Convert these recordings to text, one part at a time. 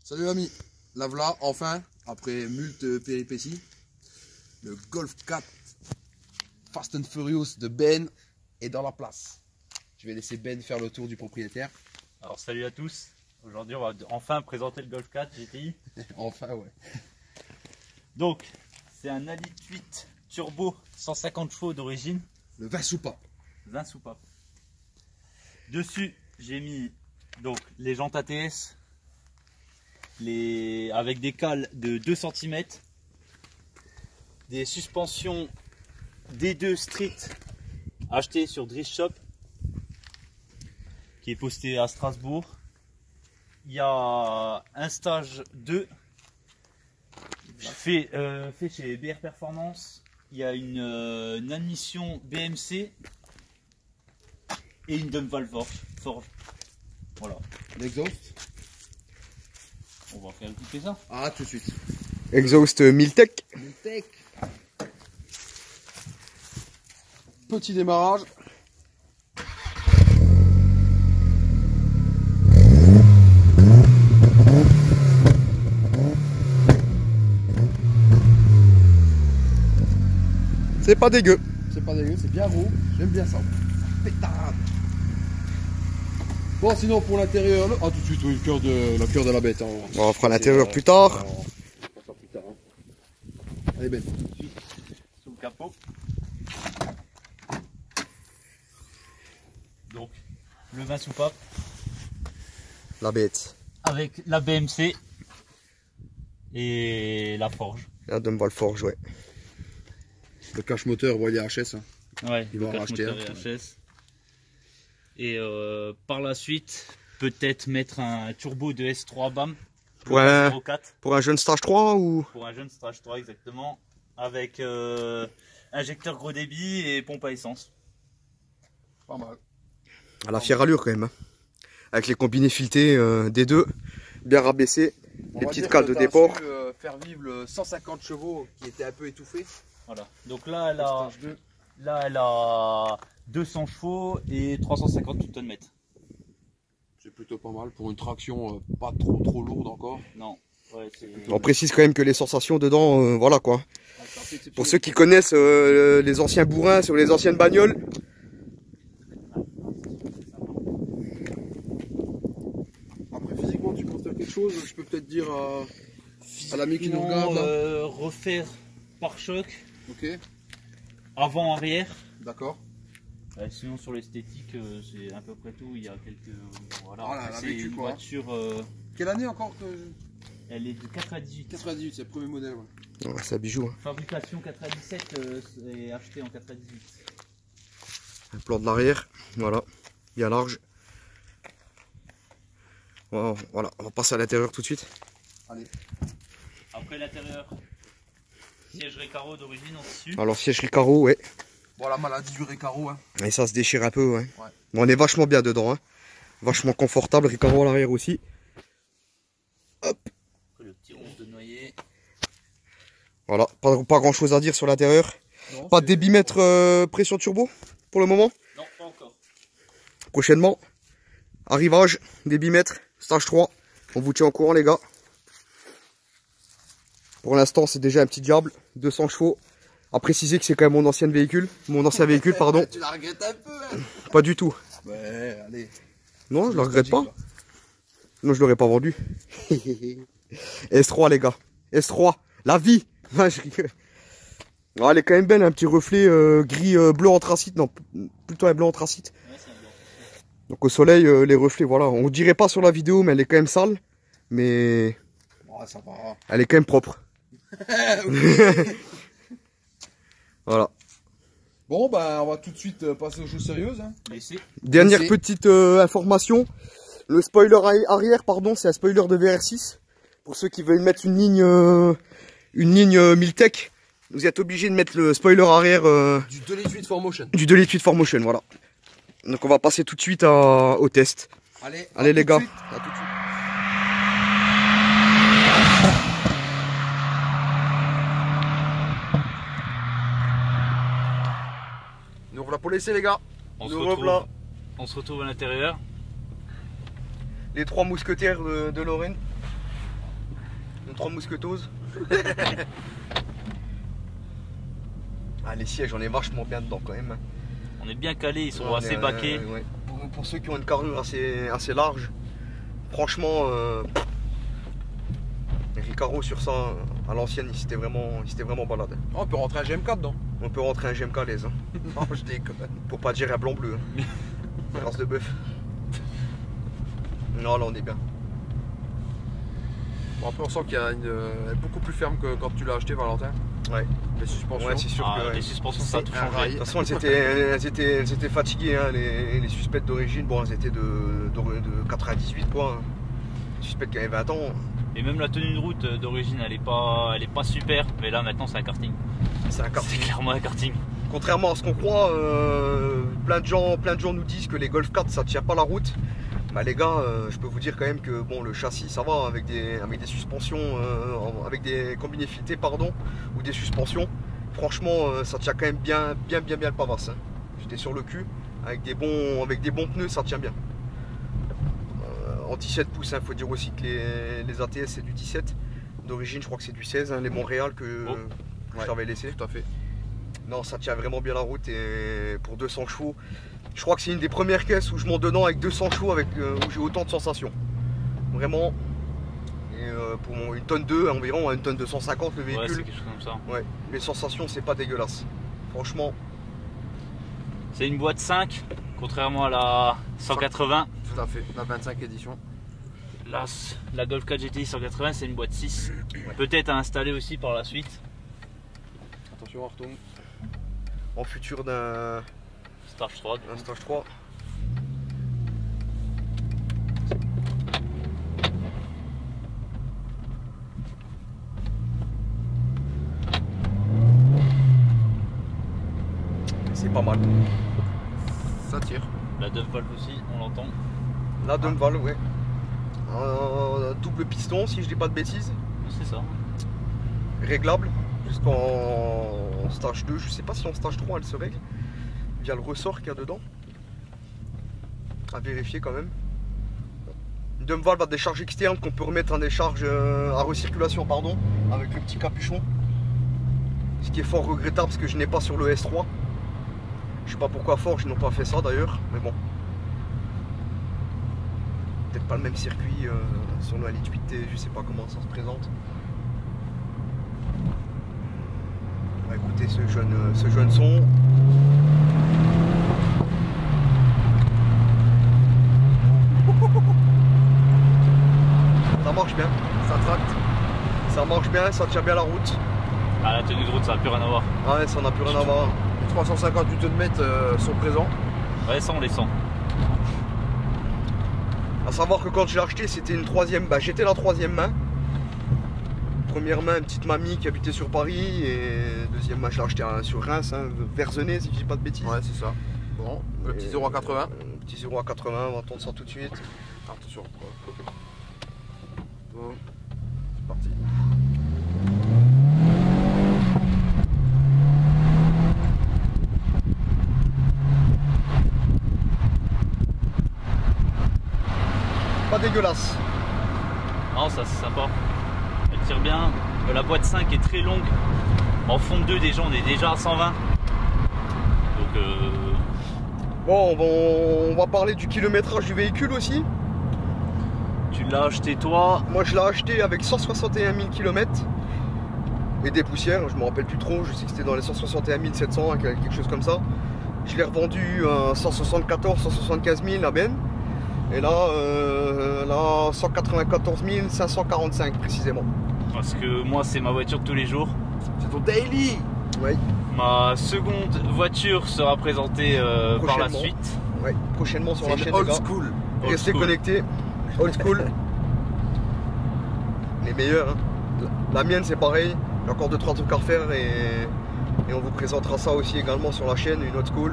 Salut amis, la voilà enfin, après moult péripéties, le Golf 4 Fast and Furious de Ben est dans la place. Je vais laisser Ben faire le tour du propriétaire. Alors salut à tous, aujourd'hui on va enfin présenter le Golf 4 GTI. Enfin ouais. Donc c'est un Ali 8 turbo 150 chevaux d'origine. Le 20 soupapes. 20 soupapes. Dessus j'ai mis donc les jantes ATS. Avec des cales de 2 cm, des suspensions D2 Street achetées sur Drift Shop qui est posté à Strasbourg. Il y a un stage 2 fait chez BR Performance. Il y a une admission BMC et une dump valve forge. Voilà. L'exhaust. On va faire écouter ça. Ah, tout de suite. Exhaust Miltech. Miltech. Petit démarrage. C'est pas dégueu. C'est pas dégueu, c'est bien gros. J'aime bien ça. Pétard. Bon, sinon pour l'intérieur, ah tout de suite, oui, le cœur de la bête. Hein. On fera l'intérieur plus tard. Allez Ben. Sous le capot. Donc le 20 soupape La bête. avec la BMC et la forge. La Dumble Forge, ouais. Le cache moteur, bon, il est HS. Hein. Ouais, Il va en cache racheter moteur un. et HS. Et par la suite, peut-être mettre un turbo de S3 BAM Pour un, 04 pour un jeune stage 3 ou pour un jeune Stage 3 exactement, avec injecteur gros débit et pompe à essence. Pas mal. à la fière allure quand même. Hein. Avec les combinés filetés des deux, bien rabaissés, les petites cales de déport. Faire vivre le 150 chevaux qui était un peu étouffé. Voilà. Donc là, elle a 200 chevaux et 350 Nm. C'est plutôt pas mal pour une traction pas trop lourde encore. Non. Ouais, On précise quand même que les sensations dedans, voilà quoi. Pour ceux qui connaissent les anciens bourrins sur les anciennes bagnoles. Après physiquement tu constates quelque chose, je peux peut-être dire à l'ami qui nous regarde là. Refaire pare-choc, Ok, avant-arrière. d'accord. Sinon sur l'esthétique, c'est à peu près tout. Il y a quelques... Voilà, Voilà, la c'est vécu, une quoi. voiture... Quelle année encore que... elle est de 98. 98, c'est le premier modèle. Ouais. Ouais, c'est un bijou. Hein. Fabrication 97 et acheté en 98. Un plan de l'arrière, voilà, bien large. Voilà, on va passer à l'intérieur tout de suite. Allez. Après l'intérieur, siège Recaro d'origine en tissu. Alors siège Recaro, ouais. Bon, la maladie du Recaro. Hein. Et ça se déchire un peu, ouais. Ouais. Bon, on est vachement bien dedans, hein. Vachement confortable, Recaro à l'arrière aussi. Hop. Après le petit ronce de noyer. Voilà, pas grand chose à dire sur l'intérieur. Pas de débitmètre pression turbo pour le moment. Non, pas encore. Prochainement, arrivage, débitmètre, stage 3. On vous tient au courant les gars. Pour l'instant c'est déjà un petit diable, 200 chevaux. À préciser que c'est quand même mon ancien véhicule, pardon. Tu la regrettes un peu hein. Pas du tout. Ouais, allez. Non, je la regrette pas. Non, je l'aurais pas vendu. S3 les gars. S3, la vie. Ah, elle est quand même belle, un petit reflet gris bleu anthracite. Non, plutôt un bleu anthracite. Ouais, c'est un blanc. Donc au soleil, les reflets, voilà. On dirait pas sur la vidéo, mais elle est quand même sale. Mais Ouais, ça va. elle est quand même propre. Voilà. Bon, bah, on va tout de suite passer aux choses sérieuses. Hein. Laissez. Dernière Ici. petite information. Le spoiler arrière, pardon, c'est un spoiler de VR6. Pour ceux qui veulent mettre une une ligne Miltech. Vous êtes obligé de mettre le spoiler arrière Du 2 litres 8 4Motion. du 2 litres 8 4Motion, voilà. Donc on va passer tout de suite au test. Allez les gars. À tout de suite. Nous voilà pour l'essai les gars. On Nous revoilà. se retrouve à l'intérieur. Les 3 mousquetaires de Lorraine. Les 3 mousquetoses. Ah, les sièges, on est vachement bien dedans quand même. On est bien calés, ils sont On assez est, baqués. ouais. Pour ceux qui ont une carrure assez large, franchement, Recaro sur ça, à l'ancienne, il s'était vraiment balade. Oh, on peut rentrer un GM4 dedans. On peut rentrer un GMK à l'aise. Hein. Non, je déconne. Pour pas dire un blanc-bleu. Hein. Race de bœuf. Non, là on est bien. Bon, après, on sent qu'il y a elle est beaucoup plus ferme que quand tu l'as acheté, Valentin. Ouais. Les suspensions. Ouais, c'est sûr que. Ah, Ouais. les suspensions, ça a tout C'est un changé. rail. De toute façon, elles étaient fatiguées, hein, les suspects d'origine. Bon, elles étaient de 98 quoi. Suspects qui avaient 20 ans. Et même la tenue de route d'origine, elle est pas super. Mais là, maintenant, c'est un karting. C'est un C'est karting. clairement un karting. Contrairement à ce qu'on croit, plein de gens nous disent que les Golf 4 ça tient pas la route. Bah les gars, je peux vous dire quand même que bon, le châssis ça va avec des suspensions, avec des combinés filetés pardon, ou des suspensions. Franchement, ça tient quand même bien le pavasse. Hein. J'étais sur le cul avec des bons pneus, ça tient bien. En 17 pouces, il faut dire aussi que les ATS c'est du 17. D'origine, je crois que c'est du 16, hein, les Montréal que je t'avais laissé. Tout à fait. Non, ça tient vraiment bien la route et pour 200 chevaux, je crois que c'est une des premières caisses où je monte dedans avec 200 chevaux où j'ai autant de sensations. Vraiment. Et pour une tonne 2 environ, une tonne 250 le Ouais, c'est véhicule. quelque chose comme ça. Ouais, les sensations c'est pas dégueulasse. Franchement, C'est une boîte 5, contrairement à la 180. Tout à fait. La 25 édition. La Golf 4 GTI 180, c'est une boîte 6. Peut-être à installer aussi par la suite. Attention, on retombe. en futur d'un Stage 3. stage 3. C'est pas mal. Ça tire. La dump valve aussi, on l'entend. La dump valve, ouais. Double piston, si je dis pas de bêtises. C'est ça. Réglable jusqu'en stage 2. Je sais pas si en stage 3 elle se règle via le ressort qu'il y a dedans. À vérifier quand même. Une dump valve à décharge externe qu'on peut remettre en décharge à recirculation, pardon, avec le petit capuchon. Ce qui est fort regrettable parce que je n'ai pas sur le S3. Je sais pas pourquoi Forge ils n'ont pas fait ça d'ailleurs, mais bon. Peut-être pas le même circuit sur le Elite 8T, je sais pas comment ça se présente. On va écouter ce jeune son. Ça marche bien, Ça tracte. ça marche bien, ça tient bien la route. Ah, la tenue de route, ça n'a plus rien à voir. Ah ouais, ça n'a plus rien à voir. Les 350 Nm sont présents. Ouais, ça, on les sent. A savoir que quand je l'ai acheté, c'était une troisième, j'étais la troisième main. Première main, une petite mamie qui habitait sur Paris, et deuxième main, je l'ai acheté sur Reims, Verzenay, si je dis pas de bêtises. Ouais, c'est ça. Bon, le petit 0 à 80. Petit 0 à 80, on va entendre ça tout de suite. Attention. Bon, c'est parti. Pas dégueulasse. Non, ça c'est sympa. Elle tire bien. La boîte 5 est très longue. En fond de 2 déjà, on est déjà à 120. Donc Bon, on va parler du kilométrage du véhicule aussi. tu l'as acheté toi. Moi, je l'ai acheté avec 161 000 km et des poussières, je me rappelle plus trop, je sais que c'était dans les 161 700, quelque chose comme ça. Je l'ai revendu à 174, 175 000 à Ben. Et là, 194 545 précisément. Parce que moi, c'est ma voiture de tous les jours. C'est ton daily. Oui, Ma seconde voiture sera présentée par la Prochainement. suite. ouais, prochainement sur la C'est chaîne. une old les gars. school. Old Restez school. connectés. Old school. Les meilleurs. Hein. La mienne, c'est pareil. Il y a encore 2-3 trucs à refaire et on vous présentera ça aussi également sur la chaîne, une autre school.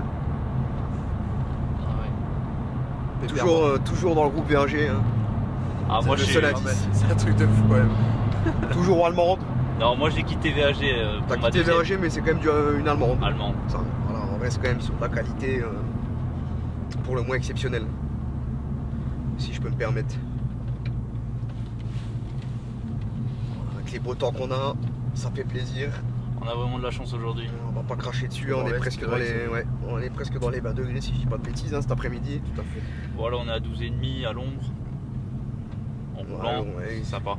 Ah ouais. Toujours dans le groupe VAG. Hein. Ah, C'est moi le j'ai. seul Ah, indice. mais c'est un truc de fou quand même. Toujours allemande. Non, moi j'ai quitté VAG. T'as pour ma quitté deuxième. VAG, mais c'est quand même une allemande. Allemande. Ça, voilà, on reste quand même sur de la qualité pour le moins exceptionnelle. Si je peux me permettre. Avec les beaux temps qu'on a, ça fait plaisir. On a vraiment de la chance aujourd'hui. On va pas cracher dessus, Dans on est l'est, presque c'est dans vrai les. Ouais, on est presque dans les 20 degrés si je dis pas de bêtises hein, cet après-midi. Tout à fait. Voilà, on est à 12,5 à l'ombre. En roulant, ouais. c'est sympa.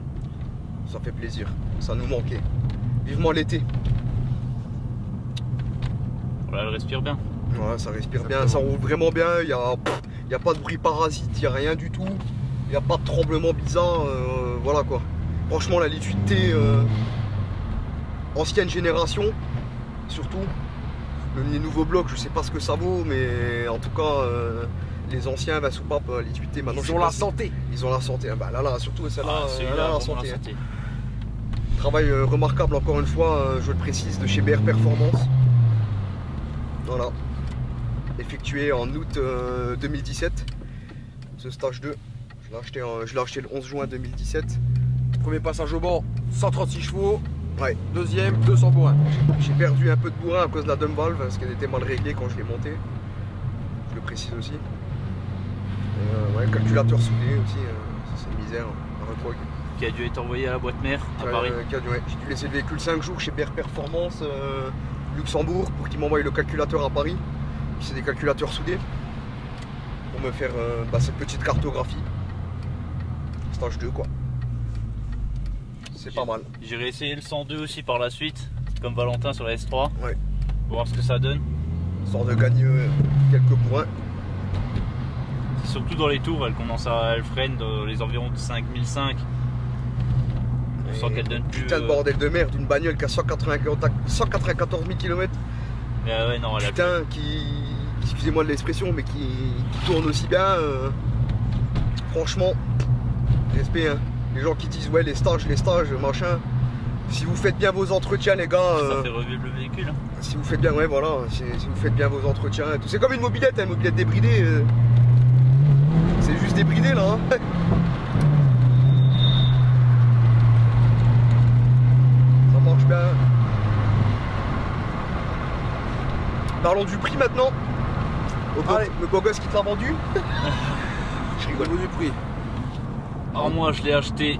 Ça fait plaisir. Ça nous manquait. Vivement l'été. Voilà, elle respire bien. Ouais, ça respire bien, Exactement. ça roule vraiment bien. Il y a pas de bruit parasite, il n'y a rien du tout. Il n'y a pas de tremblement bizarre. Voilà quoi. Franchement, la liquidité ancienne génération, surtout. Les nouveaux blocs, je sais pas ce que ça vaut, mais en tout cas, les anciens, la soupape, liquidité, maintenant. Ils je ont sais la pas si- santé. Ils ont la santé. Bah là, surtout celle-là, Ah, elle celui-là, a la vraiment santé. la hein. santé. Travail remarquable encore une fois, je le précise, de chez BR Performance. Voilà. Effectué en août 2017. Ce stage 2. Je l'ai acheté le 11 juin 2017. Premier passage au banc, 136 chevaux. Ouais. Deuxième, 200 bourrins. J'ai perdu un peu de bourrin à cause de la dump valve parce qu'elle était mal réglée quand je l'ai montée. Je le précise aussi. Et, ouais, calculateur soudé aussi, ça, c'est une misère. Un reprog. Qui a dû être envoyé à la boîte mère à Paris. Ouais, j'ai dû laisser le véhicule 5 jours chez BR Performance Luxembourg pour qu'il m'envoie le calculateur à Paris. Puis c'est des calculateurs soudés pour me faire cette petite cartographie. Stage 2 quoi. C'est pas mal. J'ai réessayé le 102 aussi par la suite, comme Valentin sur la S3. Ouais. Pour voir ce que ça donne. Sort de gagner quelques bourrins. C'est surtout dans les tours, elle freine dans les environs de 5005. On sent qu'elle donne plus. Putain de bordel de merde, une bagnole qui a 194 000 km. Mais ouais, non, elle a Putain, excusez-moi de l'expression, mais qui tourne aussi bien. Franchement, respect. Hein. Les gens qui disent ouais les stages, machin. Si vous faites bien vos entretiens, les gars. Ça fait revivre le véhicule. Hein. Si vous faites bien, ouais voilà, si vous faites bien vos entretiens et tout. C'est comme une mobilette, hein, une mobilette débridée. C'est juste débridé là. Hein. Ça marche bien. Parlons du prix maintenant. Allez. Le beau gosse qui te l'a vendu. Je rigole. Au niveau du prix. Alors moi je l'ai acheté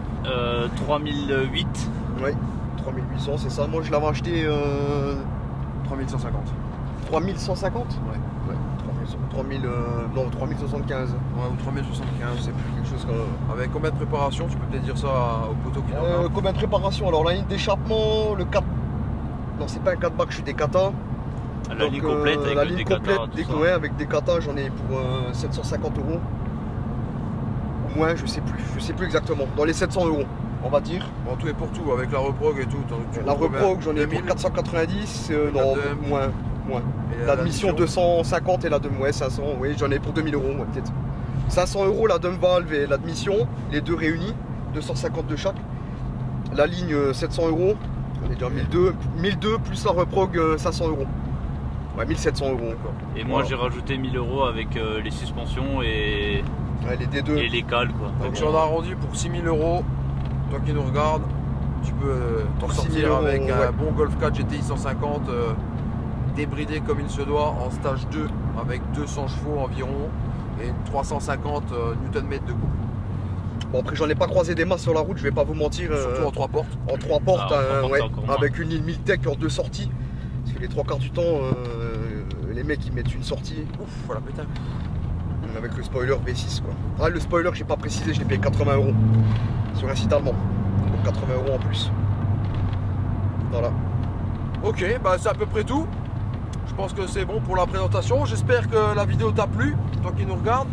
3008. Oui, 3800 c'est ça. Moi je l'avais acheté 3150. 3150. Ouais. 3075. Ouais, ou 3075. Je sais plus, quelque chose comme Avec combien de préparation? Tu peux peut-être dire ça au poteau qui nous combien de préparation? Alors la ligne d'échappement, le 4. Non, c'est pas un 4 bacs, je suis des kata. La ligne complète avec la le ligne décata, complète, tout ça. ouais, avec des katas, j'en ai pour 750 euros. Ou moins, je sais plus exactement. Dans les 700 euros, on va dire. Bon, tout et pour tout, avec la reprog et tout. La reprog, j'en ai pour 490. Non, moins. L'admission 250 et la demi, ouais, 500. Oui, j'en ai pour 2000 euros, ouais, peut-être. 500 euros la dump valve et l'admission, les deux réunis, 250 de chaque. La ligne 700 euros, on est déjà 1002 plus la reprog 500 euros. Ouais, 1700 euros. Et moi Voilà. j'ai rajouté 1000 euros avec les suspensions et Ouais, les D2. les cales quoi. Donc si on a arrondi pour 6000 euros, toi qui nous regardes, tu peux t'en Pour 6 000 sortir euros, avec ouais. un bon Golf 4 GTI 150 débridé comme il se doit en stage 2 avec 200 chevaux environ et 350 Nm de couple. Bon, après, j'en ai pas croisé des masses sur la route, je vais pas vous mentir. Surtout en 3 portes. En 3 portes, Ah, en 3 portes, ouais, c'est encore moins. avec une ligne Miltech en 2 sorties. Parce que les 3 quarts du temps, les mecs ils mettent une sortie Ouf, voilà putain. avec le spoiler V6 quoi. Ah, le spoiler, j'ai pas précisé, je l'ai payé 80 euros sur un site allemand. Donc 80 euros en plus. Voilà. Ok, bah c'est à peu près tout. Je pense que c'est bon pour la présentation. J'espère que la vidéo t'a plu, toi qui nous regardes.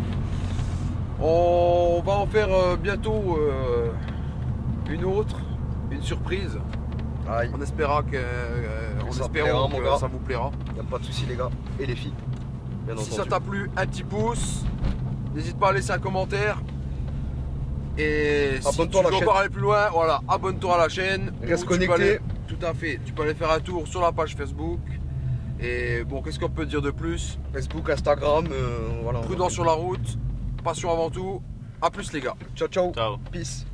On va en faire bientôt une autre, une surprise. Aïe, On espérera que, ça espérons plaira, mon que gars. ça vous plaira. y a pas de soucis les gars. Et les filles. Bien Si ça entendu. t'a plu, un petit pouce. N'hésite pas à laisser un commentaire. Et si tu Abonne-toi à la veux chaîne. encore aller plus loin, voilà, abonne-toi à la chaîne. Reste Ou tu peux connecté. aller Tout à fait. Tu peux aller faire un tour sur la page Facebook. Et bon, qu'est-ce qu'on peut dire de plus? Facebook, Instagram, voilà. Prudent sur la route. Passion avant tout. A plus les gars. Ciao, ciao. Ciao. Peace.